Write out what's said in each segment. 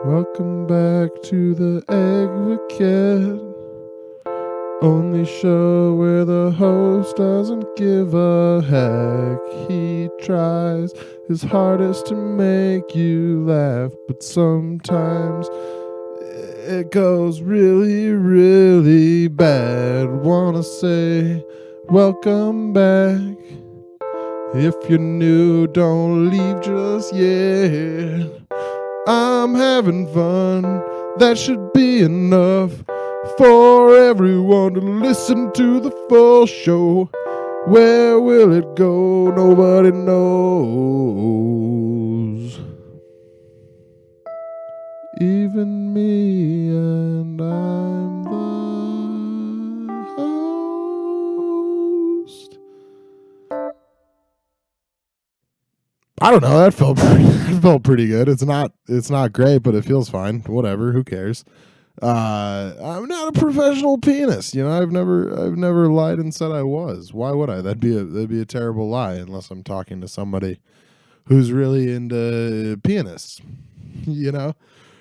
Welcome back to the Advocate, only show where the host doesn't give a heck. He tries his hardest to make you laugh, but sometimes it goes really, really bad. Wanna say welcome back. If you're new, don't leave just yet. I'm having fun, that should be enough for everyone to listen to the full show. Where will it go? Nobody knows. Even me, and I'm the host. I don't know. That felt pretty good. It's not great, but it feels fine. Whatever. Who cares? I'm not a professional pianist. You know, I've never lied and said I was. Why would I? That'd be a terrible lie unless I'm talking to somebody who's really into pianists. You know,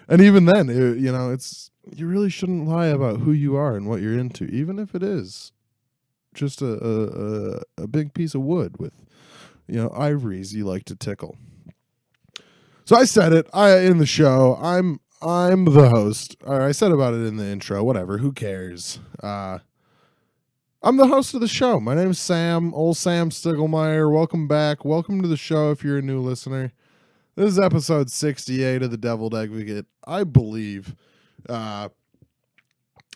and even then, you really shouldn't lie about who you are and what you're into, even if it is just a big piece of wood with, ivories you like to tickle. So I said it in the show. I'm the host. Or I said about it in the intro. Whatever. Who cares? I'm the host of the show. My name's Sam. Old Sam Stiglmeyer. Welcome back. Welcome to the show if you're a new listener. This is episode 68 of the Deviled Advocate, I believe. And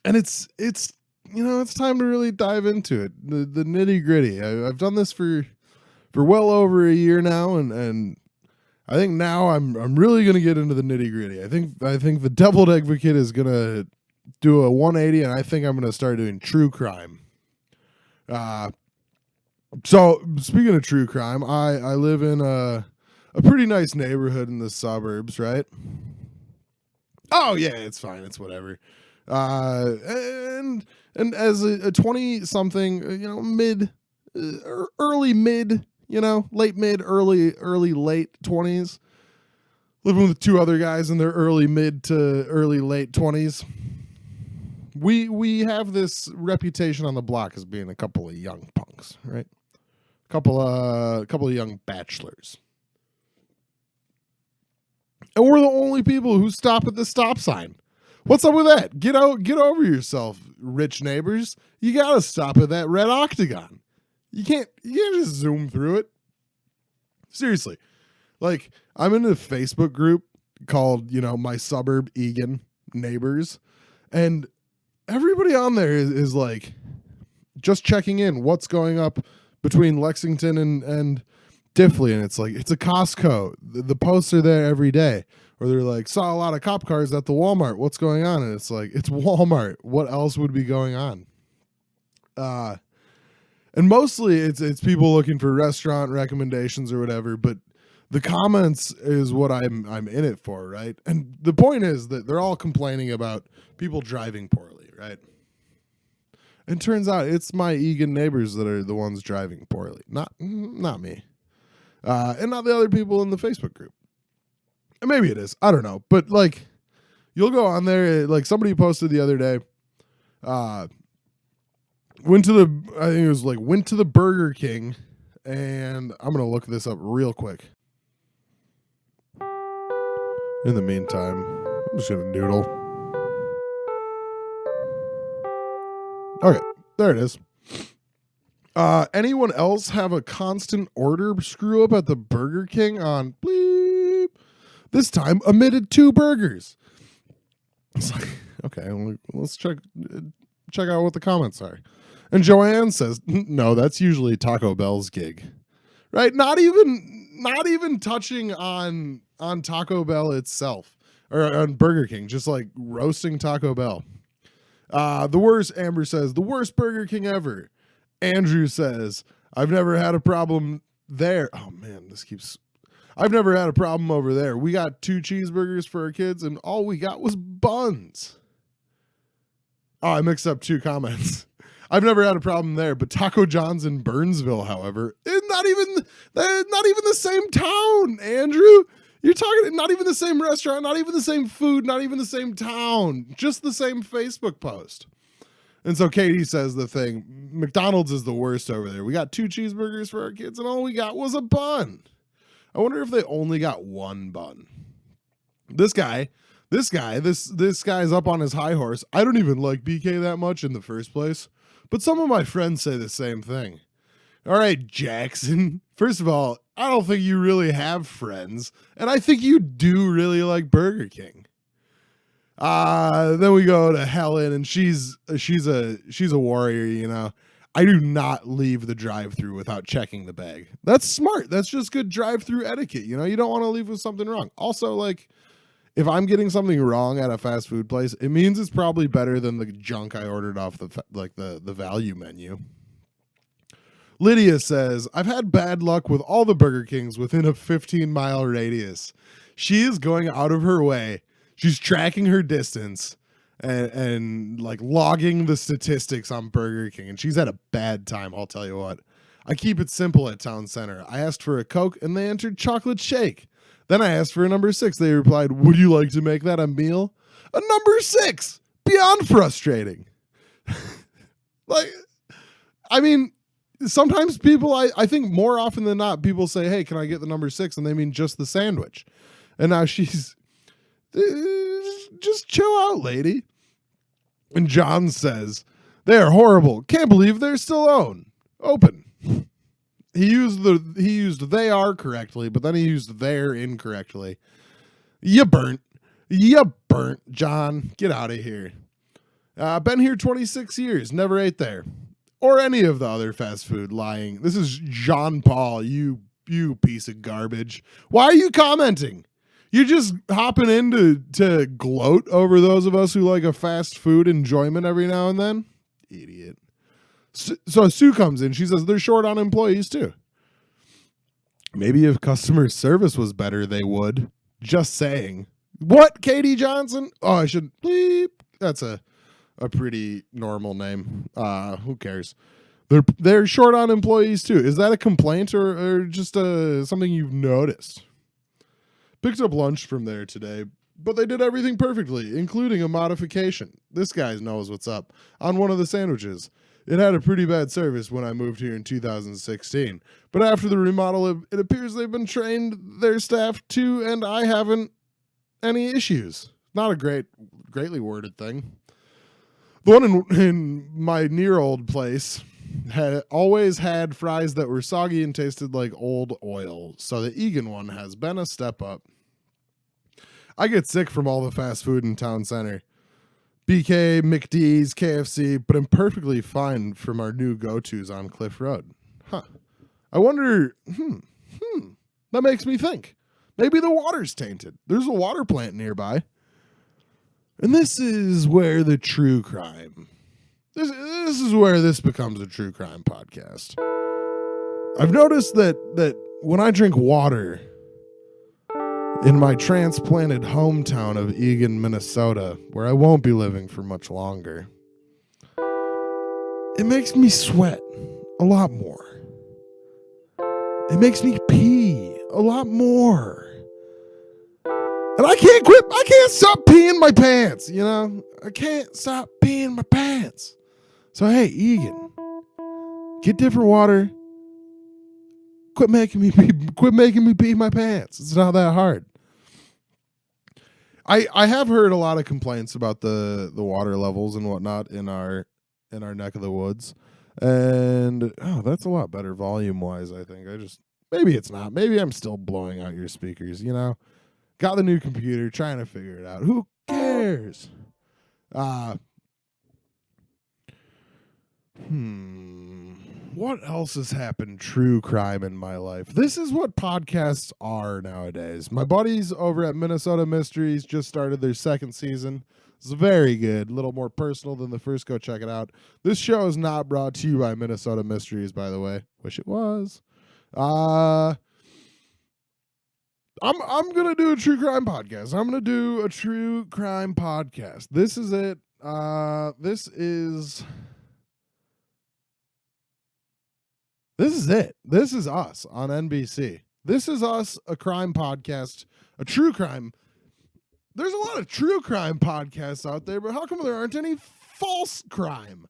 it's time to really dive into it. The nitty gritty. I've done this for well over a year now, and I think now I'm really gonna get into the nitty gritty. I think the Deviled Advocate is gonna do a 180, and I think I'm gonna start doing true crime. So speaking of true crime, I live in a pretty nice neighborhood in the suburbs, right? Oh yeah, it's fine. It's whatever. And as a 20-something, early mid, late mid, early late 20s, living with two other guys in their early mid to early late 20s. We have this reputation on the block as being a couple of young punks, right? Couple of young bachelors. And we're the only people who stop at the stop sign. What's up with that? Get over yourself, rich neighbors. You gotta stop at that red octagon. You can't just zoom through it. Seriously. Like, I'm in a Facebook group called, My Suburb Egan Neighbors. And everybody on there is like just checking in what's going up between Lexington and Diffley, and it's like it's a Costco. The posts are there every day, or they're like, saw a lot of cop cars at the Walmart. What's going on? And it's like, it's Walmart. What else would be going on? And mostly it's people looking for restaurant recommendations or whatever. But the comments is what I'm in it for, right? And the point is that they're all complaining about people driving poorly, right? And turns out it's my Egan neighbors that are the ones driving poorly, not me. And not the other people in the Facebook group. And maybe it is. I don't know. But, like, you'll go on there. Like, somebody posted the other day. Went to the Burger King. And I'm going to look this up real quick. In the meantime, I'm just going to noodle. Okay. There it is. Anyone else have a constant order screw up at the Burger King on bleep? This time omitted 2 burgers. It's like, okay, let's check out what the comments are. And Joanne says, no, that's usually Taco Bell's gig. Right? Not even touching on Taco Bell itself or on Burger King, just like roasting Taco Bell. The worst, Amber says, the worst Burger King ever. Andrew says, I've never had a problem there. Oh, man, I've never had a problem over there. We got 2 cheeseburgers for our kids, and all we got was buns. Oh, I mixed up 2 comments. I've never had a problem there, but Taco John's in Burnsville, however, is not even the same town, Andrew. You're talking not even the same restaurant, not even the same food, not even the same town, just the same Facebook post. And so Katie says the thing, McDonald's is the worst over there. We got 2 cheeseburgers for our kids and all we got was a bun. I wonder if they only got one bun. This guy's up on his high horse. I don't even like BK that much in the first place, but some of my friends say the same thing. All right, Jackson. First of all, I don't think you really have friends, and I think you do really like Burger King. Then we go to Helen, and she's a warrior, you know. I do not leave the drive-thru without checking the bag. That's smart. That's just good drive-thru etiquette, you know. You don't want to leave with something wrong. Also, like, if I'm getting something wrong at a fast food place, it means it's probably better than the junk I ordered off the value menu. Lydia says, I've had bad luck with all the Burger Kings within a 15-mile radius. She is going out of her way. She's tracking her distance and like logging the statistics on Burger King. And she's had a bad time, I'll tell you what. I keep it simple at Town Center. I asked for a Coke and they entered chocolate shake. Then I asked for a number 6. They replied, would you like to make that a meal? A number 6! Beyond frustrating. Like, I mean, sometimes people, I think more often than not, people say, hey, can I get the number 6? And they mean just the sandwich. And now she's, just chill out, lady. And John says, they are horrible. Can't believe they're still open. He used they are correctly, but then he used there incorrectly. You burnt, John. Get out of here. Been here 26 years. Never ate there. Or any of the other fast food lying. This is Jean Paul, you piece of garbage. Why are you commenting? You're just hopping in to gloat over those of us who like a fast food enjoyment every now and then? Idiot. So Sue comes in. She says they're short on employees too. Maybe if customer service was better, they would. Just saying. What, Katie Johnson? Oh, I should bleep. That's a pretty normal name. Who cares? They're short on employees too. Is that a complaint or just something you've noticed? Picked up lunch from there today, but they did everything perfectly, including a modification. This guy knows what's up. On one of the sandwiches. It had a pretty bad service when I moved here in 2016. But after the remodel, it appears they've been trained their staff too, and I haven't any issues. Not a greatly worded thing. The one in my near old place had always had fries that were soggy and tasted like old oil. So the Egan one has been a step up. I get sick from all the fast food in Town Center. BK, McD's, KFC, but I'm perfectly fine from our new go-tos on Cliff Road. Huh. I wonder, that makes me think. Maybe the water's tainted. There's a water plant nearby. And this is where the true crime. This is where this becomes a true crime podcast. I've noticed that when I drink water in my transplanted hometown of Egan, Minnesota, where I won't be living for much longer, it makes me sweat a lot more. It makes me pee a lot more. And I can't stop peeing my pants, you know? I can't stop peeing my pants. So hey, Egan, get different water. Quit making me pee my pants. It's not that hard. I have heard a lot of complaints about the water levels and whatnot in our neck of the woods. And that's a lot better volume wise, I think. Maybe it's not. Maybe I'm still blowing out your speakers, you know? Got the new computer, trying to figure it out. Who cares? What else has happened true crime in my life? This is what podcasts are nowadays. My buddies over at Minnesota Mysteries just started their 2nd season. It's very good. A little more personal than the first. Go check it out. This show is not brought to you by Minnesota Mysteries, by the way. Wish it was. I'm gonna do a true crime podcast. This is it. This is it. This is us on NBC. This Is Us, a crime podcast, a true crime. There's a lot of true crime podcasts out there, but how come there aren't any false crime?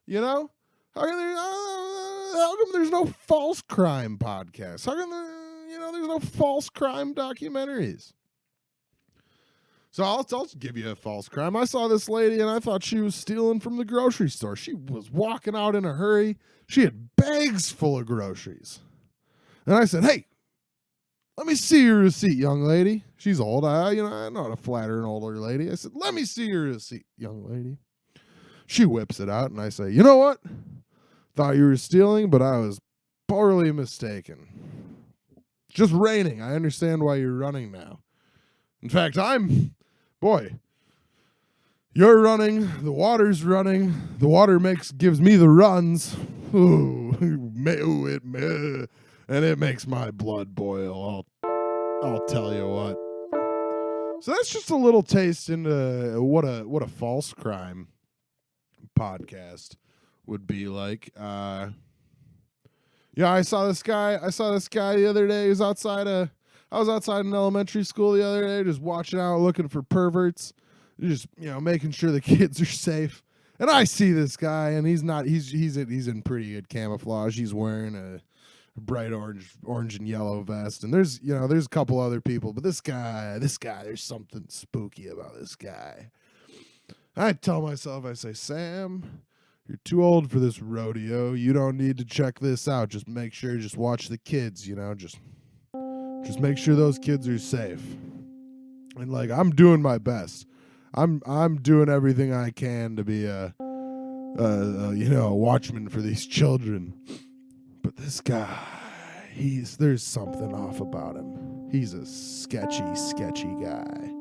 You know? How come there's no false crime podcasts? How come there's no false crime documentaries? So I'll give you a false crime. I saw this lady and I thought she was stealing from the grocery store. She was walking out in a hurry. She had bags full of groceries. And I said, "Hey, let me see your receipt, young lady." She's old. I know how to flatter an older lady. I said, "Let me see your receipt, young lady." She whips it out and I say, "You know what? Thought you were stealing, but I was poorly mistaken. It's just raining. I understand why you're running now. In fact, you're running, the water's running, the water gives me the runs. Ooh, and it makes my blood boil. I'll tell you what." So that's just a little taste into what a false crime podcast would be like. I saw this guy the other day. I was outside in elementary school the other day, just watching out, looking for perverts, just making sure the kids are safe. And I see this guy, and he's in pretty good camouflage. He's wearing a bright orange and yellow vest, and there's a couple other people, but this guy, there's something spooky about this guy. I tell myself, I say, "Sam, you're too old for this rodeo. You don't need to check this out. Just watch the kids, just make sure those kids are safe." And I'm doing my best. I'm doing everything I can to be a watchman for these children. But this guy, there's something off about him. He's a sketchy guy.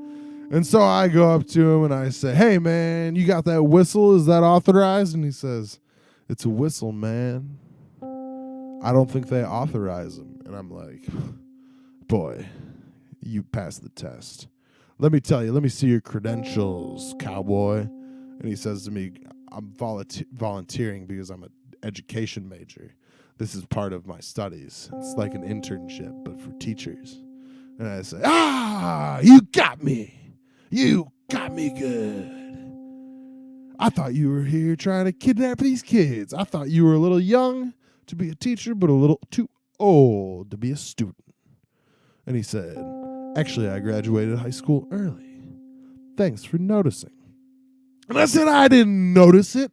And so I go up to him and I say, "Hey, man, you got that whistle? Is that authorized?" And he says, "It's a whistle, man. I don't think they authorize them." And I'm like, "Boy, you passed the test. Let me see your credentials, cowboy." And he says to me, "I'm volunteering because I'm an education major. This is part of my studies. It's like an internship, but for teachers." And I say, "You got me. You got me good. I thought you were here trying to kidnap these kids. I thought you were a little young to be a teacher, but a little too old to be a student." And he said, "Actually, I graduated high school early. Thanks for noticing." And I said I didn't notice it,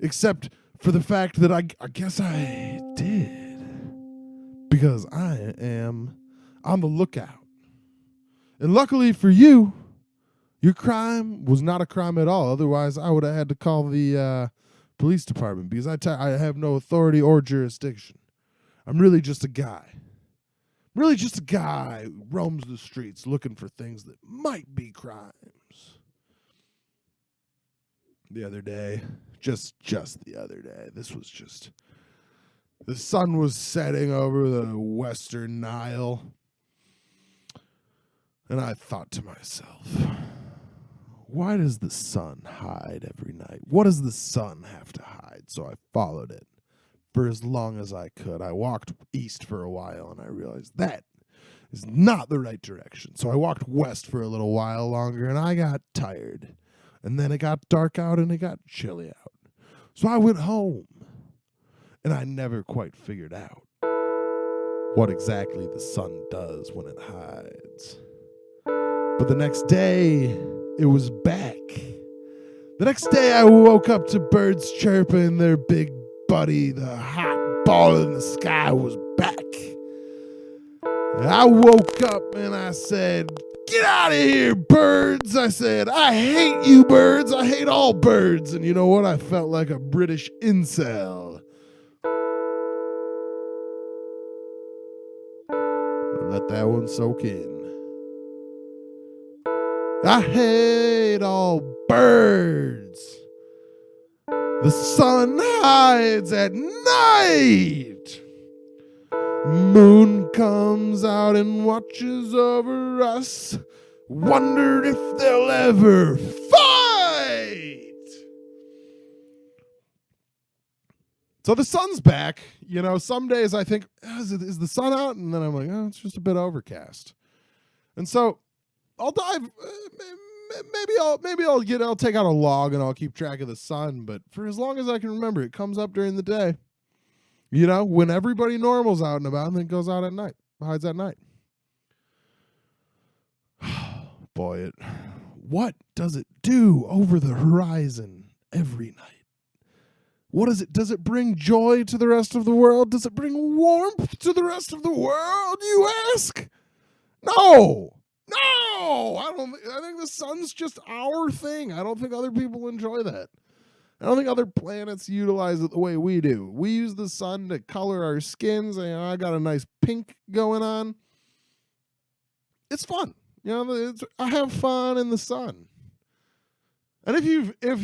except for the fact that I guess I did. Because I am on the lookout. And luckily for you, your crime was not a crime at all. Otherwise, I would have had to call the police department because I have no authority or jurisdiction. I'm really just a guy. Who roams the streets looking for things that might be crimes. The other day, just the other day, the sun was setting over the Western Nile. And I thought to myself, why does the sun hide every night? What does the sun have to hide? So I followed it for as long as I could. I walked east for a while, and I realized that is not the right direction. So I walked west for a little while longer, and I got tired. And then it got dark out, and it got chilly out. So I went home, and I never quite figured out what exactly the sun does when it hides. But the next day, it was back. The next day, I woke up to birds chirping. Their big buddy, the hot ball in the sky, was back. And I woke up and I said, "Get out of here, birds." I said, "I hate you, birds. I hate all birds." And you know what? I felt like a British incel. Let that one soak in. I hate all birds. The sun hides at night. Moon comes out and watches over us. Wonder if they'll ever fight. So the sun's back. Some days I think, is the sun out? And then I'm like, oh, it's just a bit overcast. And so I'll dive. I'll take out a log and I'll keep track of the sun. But for as long as I can remember, it comes up during the day. When everybody normal's out and about, and then goes out at night, hides at night. Boy, what does it do over the horizon every night? What is it? Does it bring joy to the rest of the world? Does it bring warmth to the rest of the world, you ask? No. I don't. I think the sun's just our thing. I don't think other people enjoy that. I don't think other planets utilize it the way we do. We use the sun to color our skins. I got a nice pink going on. It's fun. I have fun in the sun. And if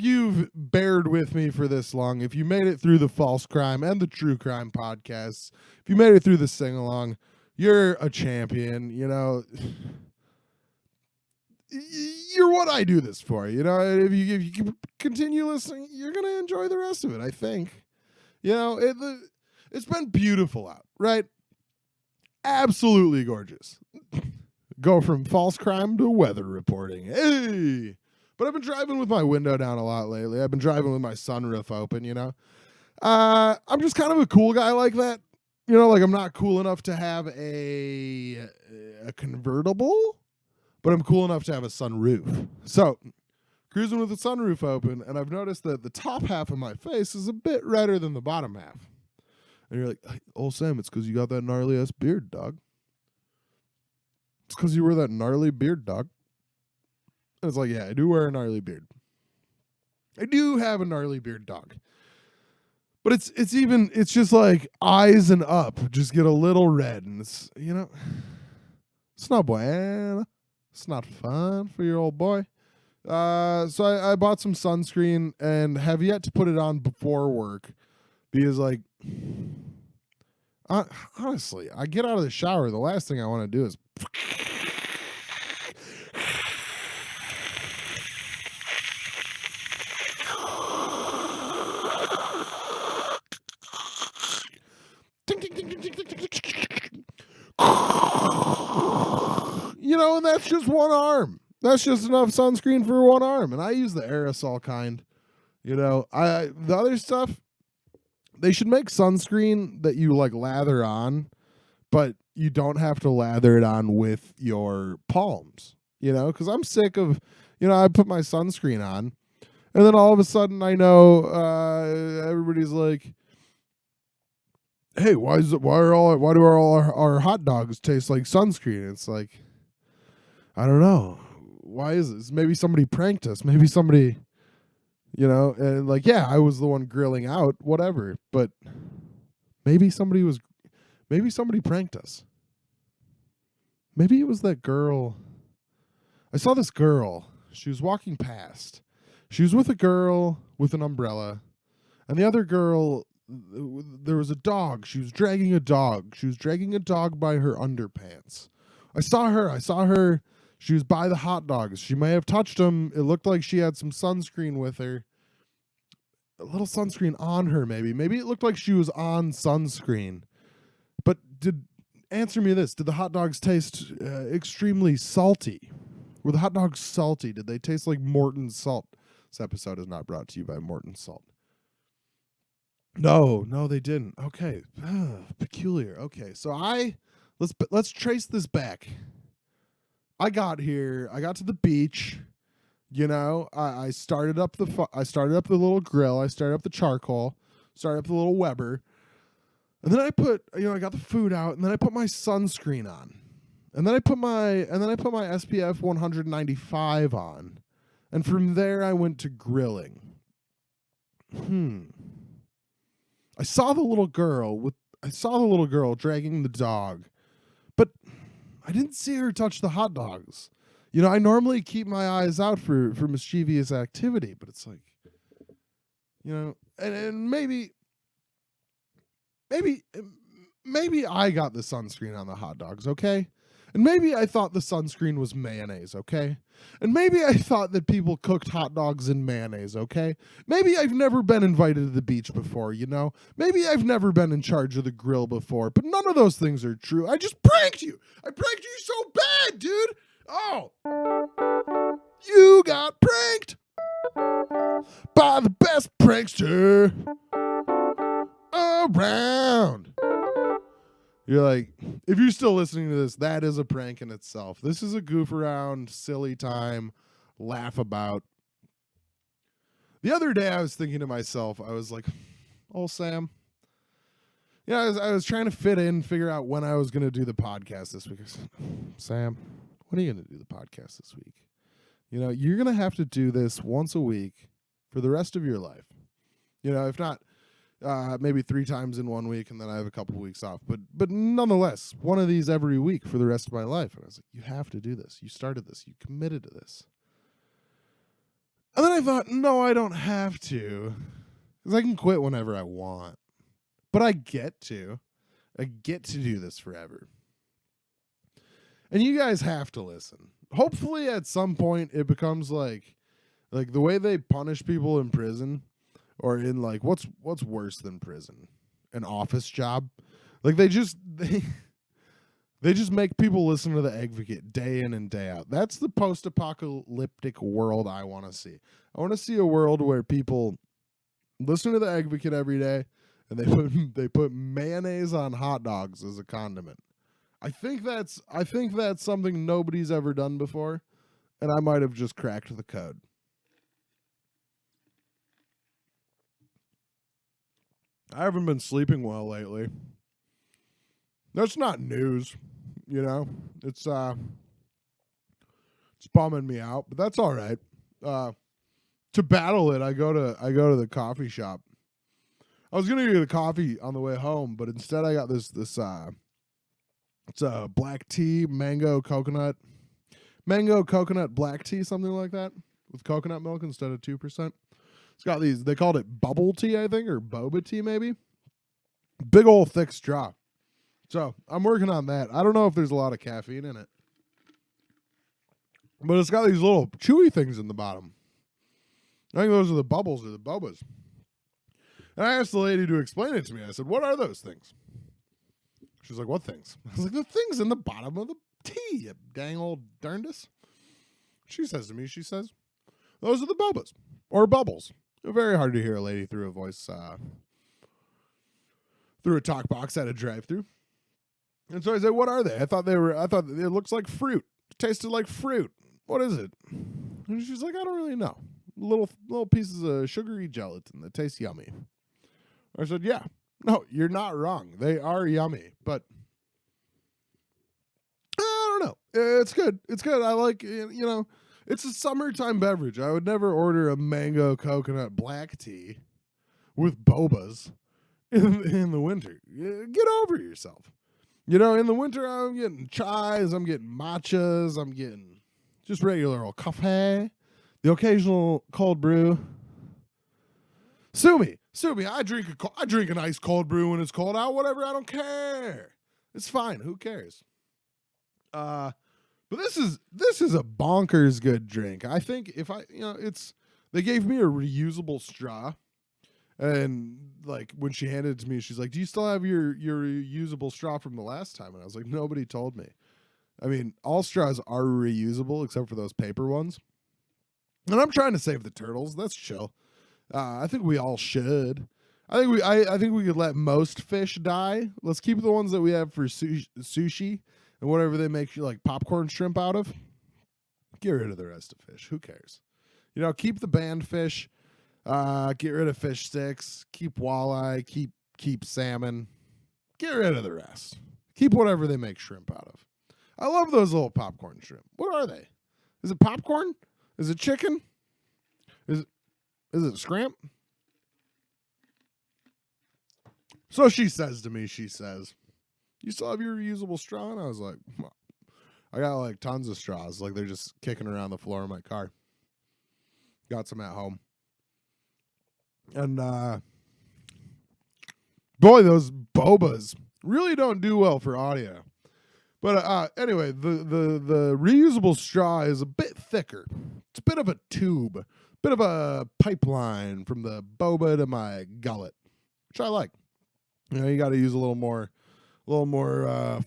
you've bared with me for this long, if you made it through the false crime and the true crime podcasts, if you made it through the sing along, you're a champion. You're what I do this for. If you continue listening, you're gonna enjoy the rest of it. I think. It's been beautiful out, right? Absolutely gorgeous. Go from false crime to weather reporting. Hey. But I've been driving with my window down a lot lately. I've been driving with my sunroof open, I'm just kind of a cool guy like that. I'm not cool enough to have a convertible, but I'm cool enough to have a sunroof. So, cruising with the sunroof open, and I've noticed that the top half of my face is a bit redder than the bottom half. And you're like, hey, old Sam, it's because you got that gnarly-ass beard, dog. It's because you wear that gnarly beard, dog. And it's like, yeah, I do wear a gnarly beard. I do have a gnarly beard, dog. But it's just like eyes and up just get a little red. And it's, it's not bueno. It's not fun for your old boy. So I bought some sunscreen and have yet to put it on before work. Because, honestly, I get out of the shower. The last thing I want to do is... and that's just one arm. That's just enough sunscreen for one arm. And I use the aerosol kind. The other stuff, they should make sunscreen that you lather on, but you don't have to lather it on with your palms, because I'm sick of, I put my sunscreen on and then all of a sudden I know everybody's like, hey, why do all our hot dogs taste like sunscreen? It's like, I don't know. Why is this? Maybe somebody pranked us. Maybe somebody, and yeah, I was the one grilling out, whatever. But maybe somebody pranked us. Maybe it was that girl. I saw this girl. She was walking past. She was with a girl with an umbrella. And the other girl, there was a dog. She was dragging a dog. She was dragging a dog by her underpants. I saw her. She was by the hot dogs. She may have touched them. It looked like she had some sunscreen with her. A little sunscreen on her, maybe. Maybe it looked like she was on sunscreen. But answer me this. Did the hot dogs taste extremely salty? Were the hot dogs salty? Did they taste like Morton's salt? This episode is not brought to you by Morton's salt. No, they didn't. Okay. Peculiar. Okay. So let's trace this back. I got here. I got to the beach. I started up the little grill. I started up the charcoal. Started up the little Weber, and then I got the food out, and then I put my sunscreen on, and then I put my SPF 195 on, and from there I went to grilling. I saw the little girl dragging the dog, but I didn't see her touch the hot dogs. I normally keep my eyes out for mischievous activity, but it's like, and maybe I got the sunscreen on the hot dogs, okay? And maybe I thought the sunscreen was mayonnaise, okay? And maybe I thought that people cooked hot dogs in mayonnaise, okay? Maybe I've never been invited to the beach before, you know? Maybe I've never been in charge of the grill before, but none of those things are true. I just pranked you. I pranked you so bad, dude. Oh. You got pranked by the best prankster around. You're like, if you're still listening to this, that is a prank in itself. This is a goof around, silly time, laugh about. The other day I was thinking to myself, I was like, oh, Sam. Yeah, I was trying to fit in, figure out when I was going to do the podcast this week. I said, Sam, when are you going to do the podcast this week? You know, you're going to have to do this once a week for the rest of your life. You know, if not, maybe 3 times in 1 week, and then I have a couple of weeks off. But nonetheless, one of these every week for the rest of my life. And I was like, you have to do this. You started this. You committed to this. And then I thought, no, I don't have to. Because I can quit whenever I want. But I get to. I get to do this forever. And you guys have to listen. Hopefully at some point it becomes like the way they punish people in prison. Or in like what's worse than prison? An office job? Like they just make people listen to The Advocate day in and day out. That's the post-apocalyptic world I want to see. I want to see a world where people listen to The Advocate every day and they put mayonnaise on hot dogs as a condiment. I think that's something nobody's ever done before, and I might have just cracked the code. I haven't been sleeping well lately. That's not news, you know. It's bumming me out, but that's all right. To battle it, I go to the coffee shop. I was gonna get a coffee on the way home, but instead I got this it's a black tea, mango coconut black tea, something like that, with coconut milk instead of 2%. It's got these, they called it bubble tea, I think, or boba tea maybe. Big old thick straw. So I'm working on that. I don't know if there's a lot of caffeine in it. But it's got these little chewy things in the bottom. I think those are the bubbles or the bobas. And I asked the lady to explain it to me. I said, what are those things? She's like, what things? I was like, the things in the bottom of the tea, you dang old darndus. She says to me, those are the bobas or bubbles. Very hard to hear a lady through a voice, through a talk box at a drive-thru. And so I said, what are they? I thought it looks like fruit. It tasted like fruit. What is it? And she's like, I don't really know. Little pieces of sugary gelatin that taste yummy. I said, yeah. No, you're not wrong. They are yummy, but I don't know. It's good. It's good. I like, you know, it's a summertime beverage. I would never order a mango coconut black tea with bobas in the winter. Get over yourself. You know, in the winter, I'm getting chais, I'm getting matchas, I'm getting just regular old coffee, the occasional cold brew. Sue me. I drink an ice cold brew when it's cold out. Whatever. I don't care. It's fine. Who cares? But this is a bonkers good drink. I think they gave me a reusable straw, and like when she handed it to me, she's like, "Do you still have your reusable straw from the last time?" And I was like, "Nobody told me." I mean, all straws are reusable except for those paper ones. And I'm trying to save the turtles. That's chill. I think we all should. I think we could let most fish die. Let's keep the ones that we have for sushi and whatever they make like popcorn shrimp out of. Get rid of the rest of fish. Who cares? You know, keep the banned fish. Get rid of fish sticks. Keep walleye. Keep salmon. Get rid of the rest. Keep whatever they make shrimp out of. I love those little popcorn shrimp. What are they? Is it popcorn? Is it chicken? Is it scramp? So she says to me, you still have your reusable straw? And I was like, I got like tons of straws. Like they're just kicking around the floor of my car. Got some at home. And boy, those bobas really don't do well for audio. But anyway, the reusable straw is a bit thicker. It's a bit of a tube, bit of a pipeline from the boba to my gullet, which I like. You know, you got to use a little more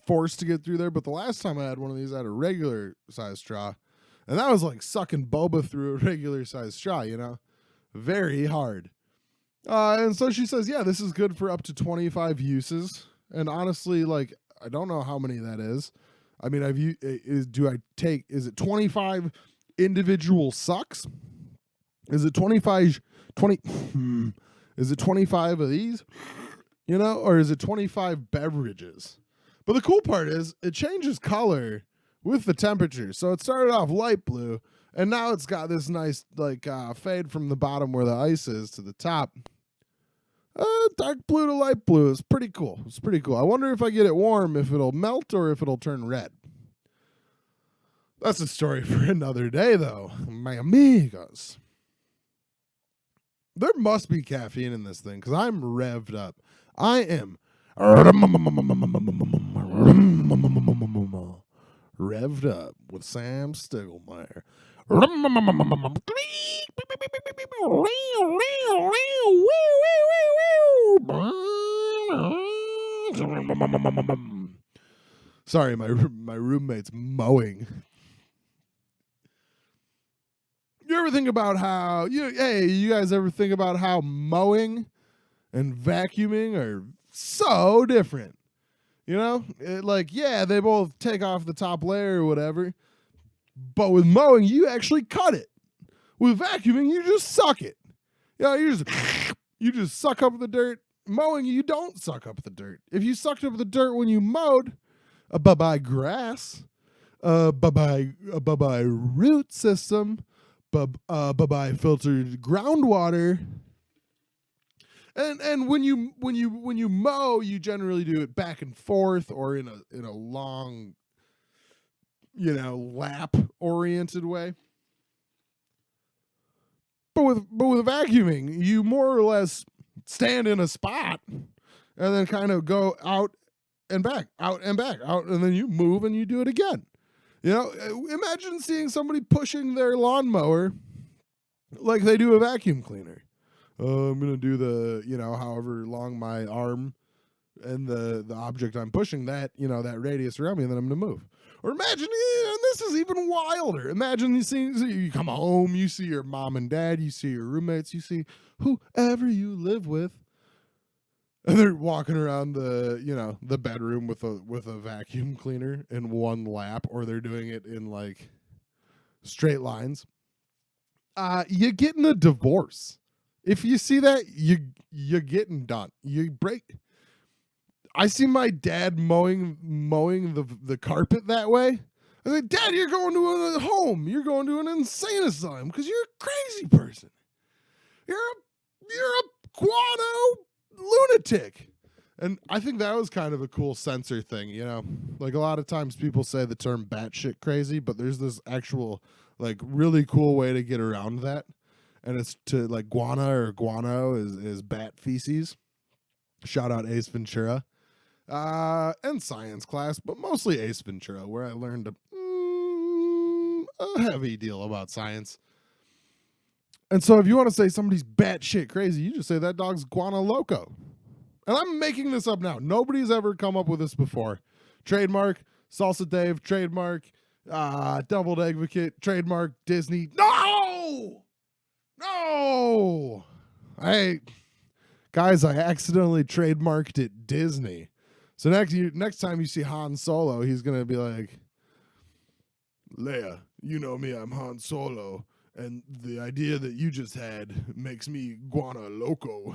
force to get through there. But the last time I had one of these, I had a regular size straw, and that was like sucking boba through a regular size straw. You know, very hard. And so she says, yeah, this is good for up to 25 uses. And honestly, like, I don't know how many that is. I mean, is it 25 individual sucks? Is it 25 is it 25 of these? You know, or is it 25 beverages? But the cool part is it changes color with the temperature. So it started off light blue, and now it's got this nice like fade from the bottom where the ice is to the top. Dark blue to light blue is pretty cool. It's pretty cool. I wonder if I get it warm, if it'll melt or if it'll turn red. That's a story for another day, though, my amigos. There must be caffeine in this thing because I'm revved up. I am revved up with Sam Stiglmeyer. Sorry, my roommate's mowing. You ever think about how you guys ever think about how mowing and vacuuming are so different? You know, they both take off the top layer or whatever, but with mowing you actually cut it. With vacuuming you just suck it. You know, you just suck up the dirt. Mowing you don't suck up the dirt. If you sucked up the dirt when you mowed, bye-bye grass, bye-bye root system, bye-bye filtered groundwater. And when you mow, you generally do it back and forth or in a long, you know, lap oriented way. But with vacuuming, you more or less stand in a spot and then kind of go out and back, out, and then you move and you do it again. You know, imagine seeing somebody pushing their lawnmower like they do a vacuum cleaner. I'm going to do the, you know, however long my arm and the object I'm pushing, that, you know, that radius around me, and then I'm going to move. Or imagine, and this is even wilder. Imagine you come home, you see your mom and dad, you see your roommates, you see whoever you live with, and they're walking around the bedroom with a vacuum cleaner in one lap, or they're doing it in like straight lines. You're getting a divorce. If you see that, you're getting done. You break. I see my dad mowing the carpet that way. I say, Dad, you're going to a home. You're going to an insane asylum because you're a crazy person. You're a guano lunatic. And I think that was kind of a cool censor thing, you know. Like a lot of times people say the term batshit crazy, but there's this actual like really cool way to get around that. And it's to like guano is bat feces. Shout out Ace Ventura. And science class, but mostly Ace Ventura, where I learned a heavy deal about science. And so if you want to say somebody's batshit crazy, you just say that dog's guano loco. And I'm making this up now. Nobody's ever come up with this before. Trademark, Salsa Dave, trademark, Deviled Advocate, trademark, Disney. No! Guys, I accidentally trademarked it Disney. So next time you see Han Solo, he's going to be like, Leia, you know me, I'm Han Solo, and the idea that you just had makes me guana loco.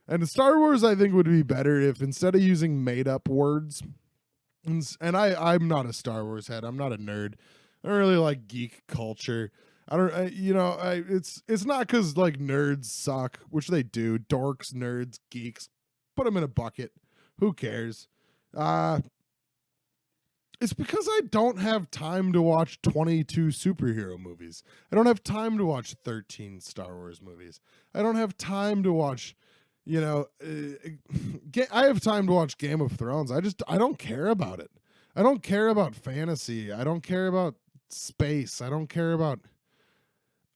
And Star Wars, I think, would be better if instead of using made-up words, and I'm not a Star Wars head, I'm not a nerd, I don't really like geek culture. It's not because like nerds suck, which they do, dorks, nerds, geeks, put them in a bucket. Who cares? It's because I don't have time to watch 22 superhero movies. I don't have time to watch 13 Star Wars movies. I don't have time to watch, I have time to watch Game of Thrones. I don't care about it. I don't care about fantasy. I don't care about space. I don't care about.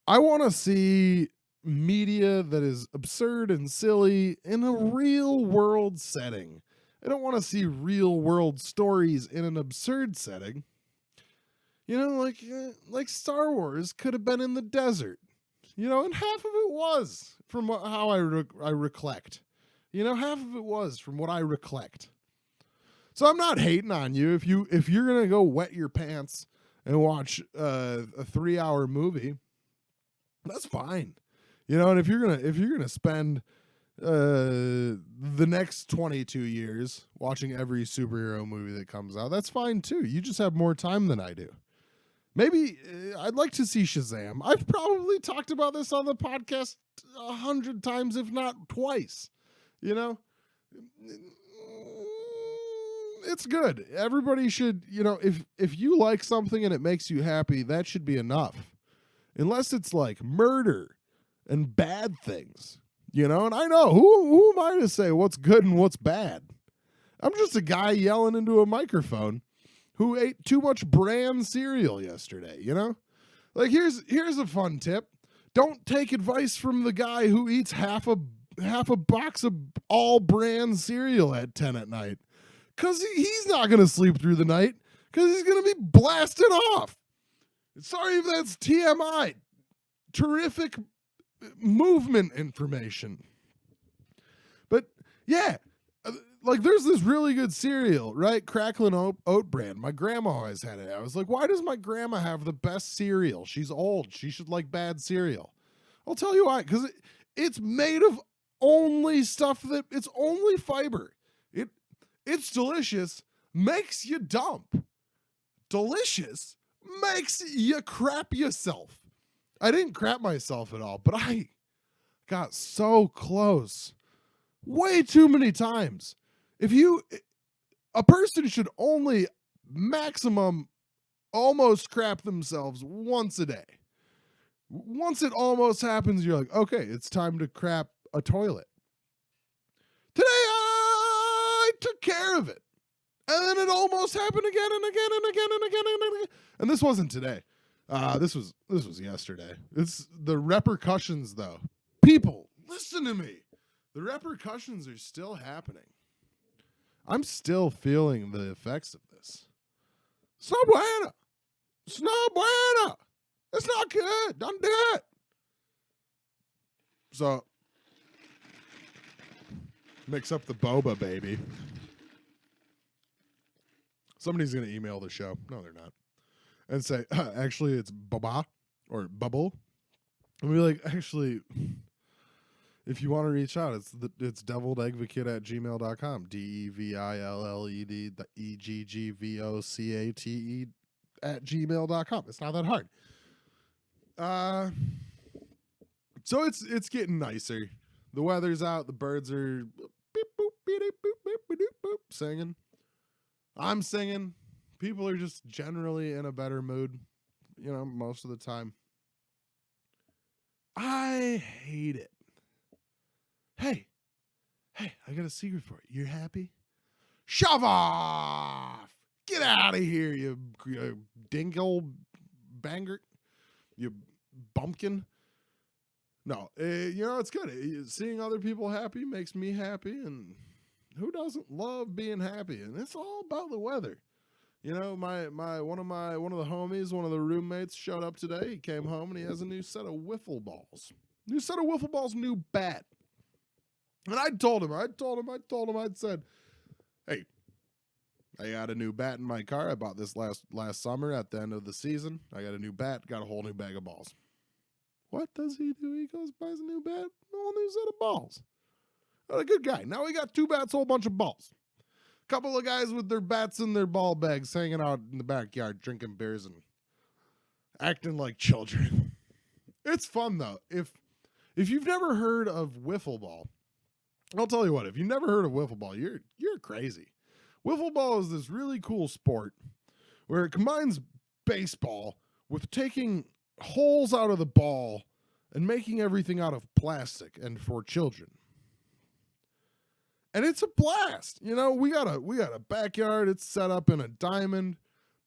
I want to see media that is absurd and silly in a real world setting. I don't want to see real world stories in an absurd setting. You know, like Star Wars could have been in the desert. You know, and half of it was from how I recollect. You know, half of it was from what I recollect. So I'm not hating on you if you're gonna go wet your pants and watch a 3-hour movie. That's fine. You know, and if you're gonna spend the next 22 years watching every superhero movie that comes out, that's fine too. You just have more time than I do. Maybe I'd like to see Shazam. I've probably talked about this on the podcast 100 times, if not twice. You know, it's good. Everybody should, you know, if you like something and it makes you happy, that should be enough. Unless it's like murder and bad things, you know. And I know who am I to say what's good and what's bad? I'm just a guy yelling into a microphone who ate too much bran cereal yesterday, you know? Like here's a fun tip. Don't take advice from the guy who eats half a box of all bran cereal at 10 at night. Cuz he's not going to sleep through the night cuz he's going to be blasted off. Sorry if that's TMI. Terrific movement information. But yeah, like there's this really good cereal, right? Cracklin' oat brand. My grandma always had it. I was like, why does my grandma have the best cereal? She's old. She should like bad cereal. I'll tell you why. Because it's made of only stuff that it's only fiber. It's delicious. Makes you dump. Delicious makes you crap yourself. I didn't crap myself at all, but I got so close way too many times. A person should only maximum almost crap themselves once a day. Once it almost happens, you're like, okay, it's time to crap a toilet. Today I took care of it. And then it almost happened again and again and again and again and again. And this wasn't today. This was yesterday. It's the repercussions, though. People, listen to me. The repercussions are still happening. I'm still feeling the effects of this. It's not bueno. It's not bueno. It's not good. Don't do it. So, mix up the boba, baby. Somebody's going to email the show. No, they're not. And say, actually, it's baba or bubble. And be like, actually, if you want to reach out, it's deviledadvocate@gmail.com. DEVILLED EGGVOCATE @gmail.com. It's not that hard. So it's getting nicer. The weather's out. The birds are beep, boop, beep, boop, beep, boop, boop, singing. I'm singing. People are just generally in a better mood, you know, most of the time. I hate it. Hey, I got a secret for you. You're happy? Shove off! Get out of here, you dingle banger, you bumpkin. No, you know, it's good. Seeing other people happy makes me happy, and who doesn't love being happy? And it's all about the weather. You know, one of the homies, one of the roommates showed up today. He came home and he has a new set of wiffle balls. New bat. And I told him, I'd said, hey, I got a new bat in my car. I bought this last summer at the end of the season. I got a new bat, got a whole new bag of balls. What does he do? He goes, buys a new bat, a whole new set of balls. What a good guy. Now we got 2 bats, a whole bunch of balls. Couple of guys with their bats and their ball bags hanging out in the backyard, drinking beers and acting like children. It's fun, though. If you've never heard of wiffle ball, I'll tell you what, if you've never heard of wiffle ball, you're crazy. Wiffle ball is this really cool sport where it combines baseball with taking holes out of the ball and making everything out of plastic and for children. and it's a blast. You know, we got a backyard. It's set up in a diamond.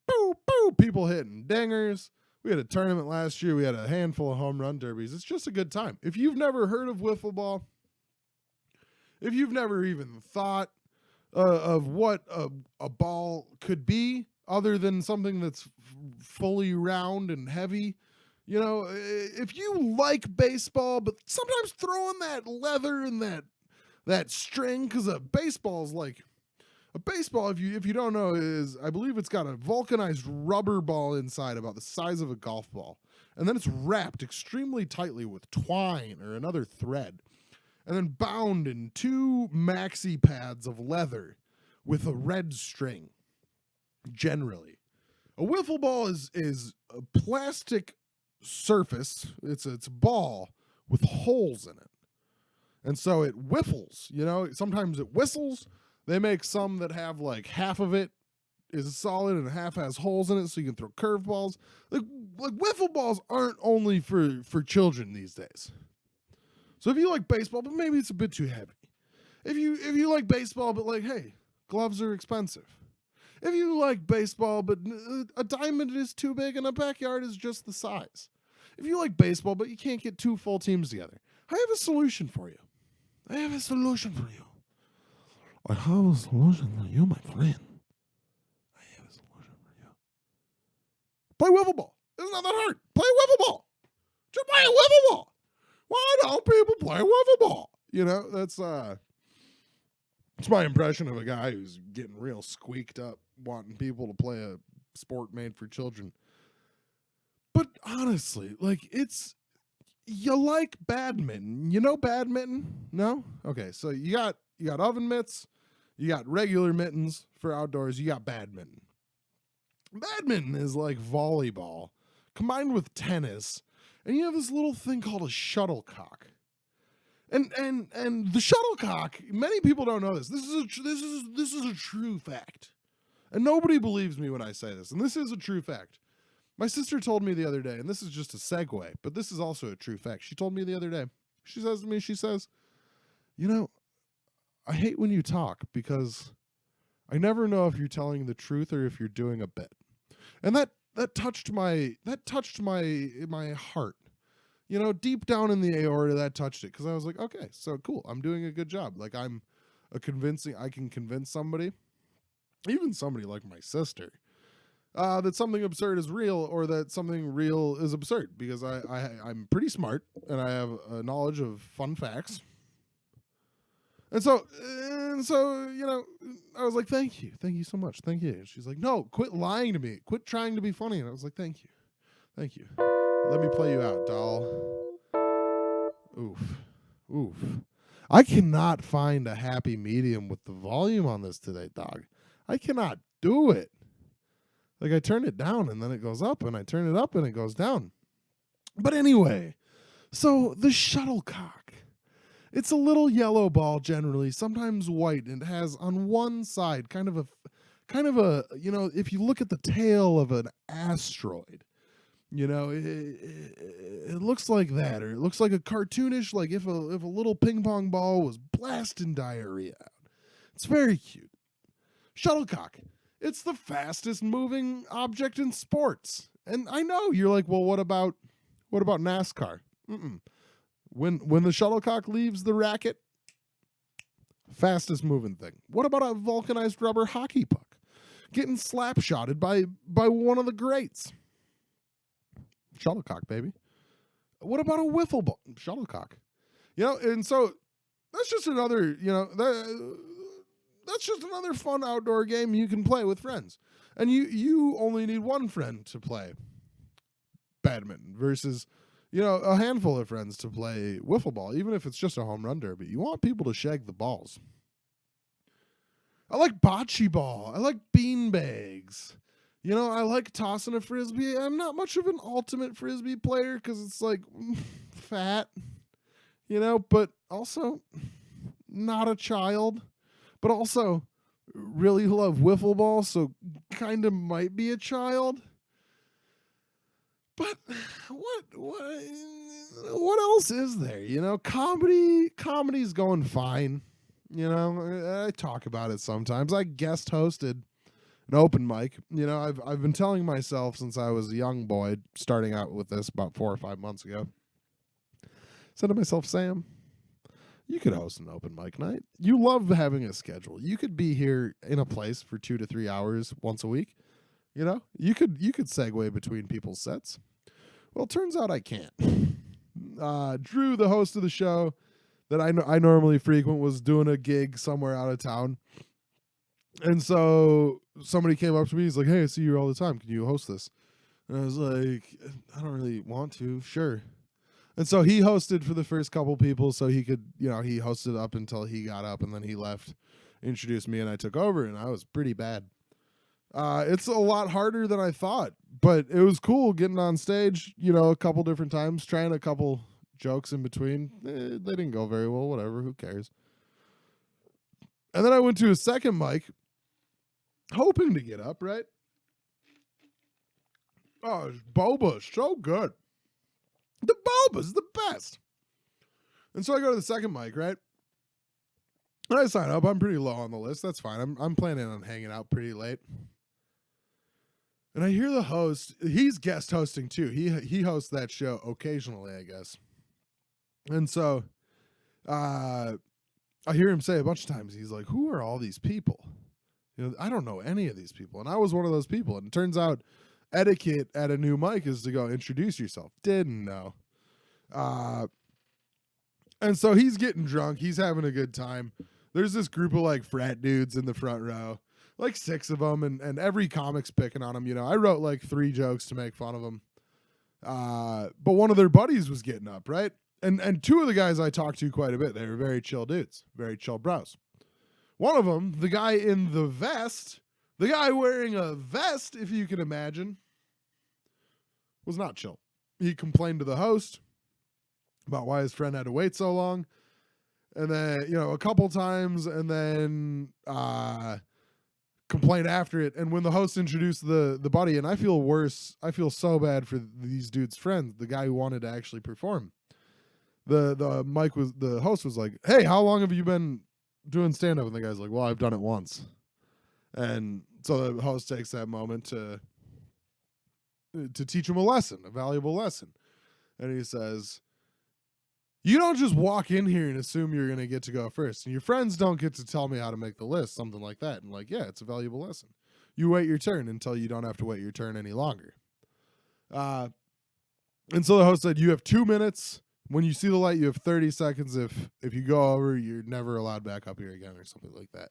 Boo, boo, people hitting dingers. We had a tournament last year. We had a handful of home run derbies. It's just a good time. If you've never heard of wiffle ball, if you've never even thought of what a ball could be other than something that's fully round and heavy, you know, if you like baseball, but sometimes throw in that leather and that string, because a baseball, if you don't know, is, I believe it's got a vulcanized rubber ball inside about the size of a golf ball. And then it's wrapped extremely tightly with twine or another thread. And then bound in 2 maxi pads of leather with a red string, generally. A wiffle ball is a plastic surface. It's a ball with holes in it. And so it whiffles, you know. Sometimes it whistles. They make some that have like half of it is solid and half has holes in it, so you can throw curveballs. Like wiffle balls aren't only for children these days. So if you like baseball, but maybe it's a bit too heavy. If you like baseball, but like, hey, gloves are expensive. If you like baseball, but a diamond is too big and a backyard is just the size. If you like baseball, but you can't get 2 full teams together, I have a solution for you. I have a solution for you, my friend. I have a solution for you. Play wiffle ball. It's not that hard. Play wiffle ball. Just play a wiffle ball. Why don't people play wiffle ball? You know, that's it's my impression of a guy who's getting real squeaked up, wanting people to play a sport made for children. But honestly, like, you like badminton. You know badminton? No? Okay, so you got oven mitts, you got regular mittens for outdoors, you got badminton. Badminton is like volleyball combined with tennis, and you have this little thing called a shuttlecock. And the shuttlecock, many people don't know this. This is a true fact. And nobody believes me when I say this. And this is a true fact. My sister told me the other day, and this is just a segue, but this is also a true fact. She told me the other day, she says to me, you know, I hate when you talk because I never know if you're telling the truth or if you're doing a bit. And that touched my heart. You know, deep down in the aorta, that touched it, because I was like, okay, so cool. I'm doing a good job. Like, I can convince somebody, even somebody like my sister, that something absurd is real, or that something real is absurd, because I'm pretty smart and I have a knowledge of fun facts. And so, you know, I was like, thank you so much. Thank you. And she's like, no, quit lying to me. Quit trying to be funny. And I was like, thank you. Let me play you out, doll. Oof. I cannot find a happy medium with the volume on this today, dog. I cannot do it. Like, I turn it down and then it goes up, and I turn it up and it goes down. But anyway, so the shuttlecock. It's a little yellow ball, generally, sometimes white, and it has on one side kind of a, you know, if you look at the tail of an asteroid, you know, it looks like that, or it looks like a cartoonish, like if a little ping pong ball was blasting diarrhea out. It's very cute. Shuttlecock. It's the fastest moving object in sports. And I know you're like, well, what about NASCAR? When the shuttlecock leaves the racket, fastest moving thing. What about a vulcanized rubber hockey puck getting slap-shotted by one of the greats? Shuttlecock, baby. What about a wiffle ball? Shuttlecock. You know, and so that's just another, you know, that's just another fun outdoor game you can play with friends. And you only need one friend to play badminton versus, you know, a handful of friends to play wiffle ball, even if it's just a home run derby. You want people to shag the balls. I like bocce ball. I like bean bags. You know, I like tossing a frisbee. I'm not much of an ultimate frisbee player because it's like fat, you know, but also not a child, but also really love wiffle ball, so kind of might be a child. But what else is there? You know, comedy's going fine. You know, I talk about it sometimes. I guest hosted an open mic. You know, I've been telling myself since I was a young boy, starting out with this about 4 or 5 months ago. Said to myself, Sam, you could host an open mic night. You love having a schedule. You could be here in a place for 2 to 3 hours once a week. You know, you could segue between people's sets. Well, it turns out I can't. Drew, the host of the show that I normally frequent, was doing a gig somewhere out of town. And so somebody came up to me. He's like, hey, I see you all the time. Can you host this? And I was like, I don't really want to. Sure. And so he hosted for the first couple people so he could, you know, he hosted up until he got up and then he left, introduced me, and I took over, and I was pretty bad. It's a lot harder than I thought, but it was cool getting on stage, you know, a couple different times, trying a couple jokes in between. They didn't go very well, whatever, who cares? And then I went to a second mic, hoping to get up, right? Oh, boba, so good. The boba's the best. And so I go to the second mic, right? And I sign up. I'm pretty low on the list. That's fine. I'm planning on hanging out pretty late. And I hear the host. He's guest hosting too. He hosts that show occasionally, I guess. And so I hear him say a bunch of times, he's like, who are all these people? You know, I don't know any of these people. And I was one of those people. And it turns out etiquette at a new mic is to go introduce yourself. Didn't know. And so he's getting drunk. He's having a good time. There's this group of like frat dudes in the front row, like 6 of them, and every comic's picking on him. You know, I wrote like 3 jokes to make fun of him. But one of their buddies was getting up, right? And 2 of the guys I talked to quite a bit, they were very chill dudes, very chill bros. One of them, the guy in the vest, the guy wearing a vest, if you can imagine, was not chill. He complained to the host about why his friend had to wait so long. And then, you know, a couple times, and then complained after it. And when the host introduced the buddy, and I feel worse, I feel so bad for these dudes' friends, the guy who wanted to actually perform. The host was like, hey, how long have you been doing stand-up? And the guy's like, well, I've done it once. And so the host takes that moment to teach him a lesson, a valuable lesson. And he says, you don't just walk in here and assume you're going to get to go first. And your friends don't get to tell me how to make the list, something like that. And like, yeah, it's a valuable lesson. You wait your turn until you don't have to wait your turn any longer. And so the host said, you have 2 minutes. When you see the light, you have 30 seconds. If you go over, you're never allowed back up here again or something like that.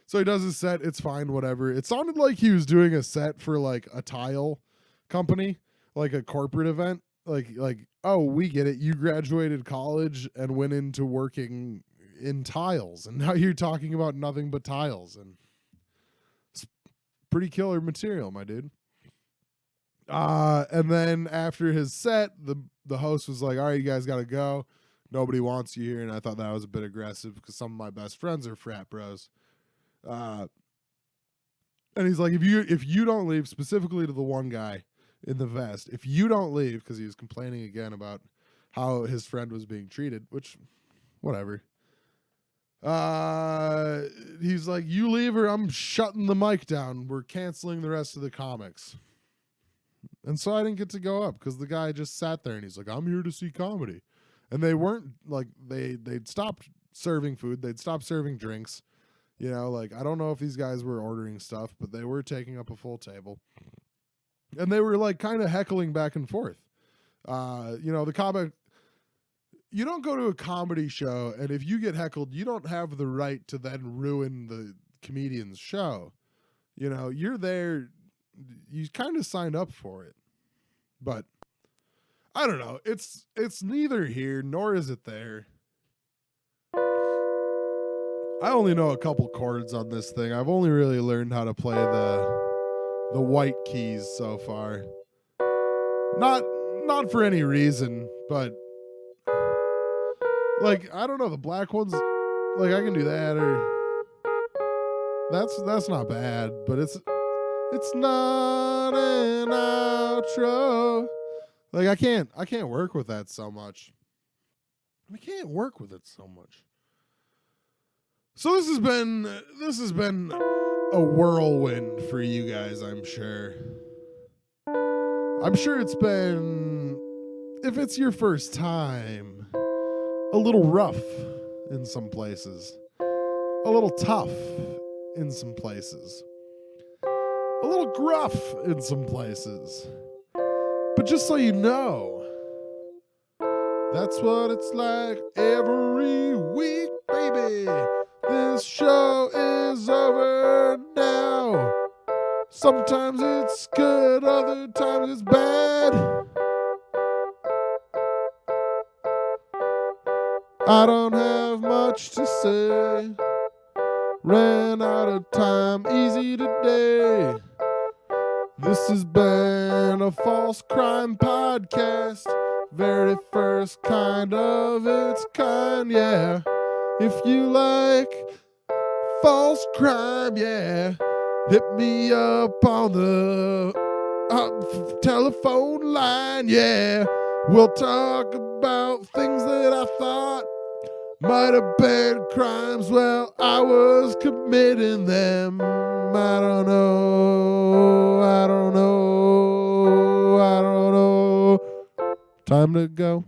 So he does his set. It's fine, whatever. It sounded like he was doing a set for like a tile company, like a corporate event. Like, oh, we get it. You graduated college and went into working in tiles, and now you're talking about nothing but tiles, and it's pretty killer material, my dude. And then after his set, the host was like, all right, you guys got to go. Nobody wants you here. And I thought that was a bit aggressive because some of my best friends are frat bros. And he's like, if you don't leave, specifically to the one guy in the vest, if you don't leave, because he was complaining again about how his friend was being treated, which, whatever. He's like, you leave or I'm shutting the mic down. We're canceling the rest of the comics. And so I didn't get to go up because the guy just sat there and he's like, I'm here to see comedy. And they weren't like, they'd stopped serving food. They'd stopped serving drinks. You know, like, I don't know if these guys were ordering stuff, but they were taking up a full table. And they were like kind of heckling back and forth. You know, the comic, you don't go to a comedy show, and if you get heckled, you don't have the right to then ruin the comedian's show. You know, you're there, you kind of signed up for it. But I don't know. It's neither here nor is it there. I only know a couple chords on this thing. I've only really learned how to play the white keys so far. Not for any reason, but like, I don't know, the black ones, like, I can do that, or that's not bad, but it's not an outro. Like, I can't work with that so much. I can't work with it so much. So this has been a whirlwind for you guys, I'm sure. I'm sure it's been, if it's your first time, a little rough in some places, a little tough in some places, a little gruff in some places. But just so you know, that's what it's like every week, baby. This show is over now. Sometimes it's good, other times it's bad. I don't have much to say. Ran out of time easy today. This has been a false crime podcast. Very first kind of its kind, yeah. If you like false crime, yeah, hit me up on the telephone line, yeah. We'll talk about things that I thought might have been crimes. Well, I was committing them. I don't know. Time to go.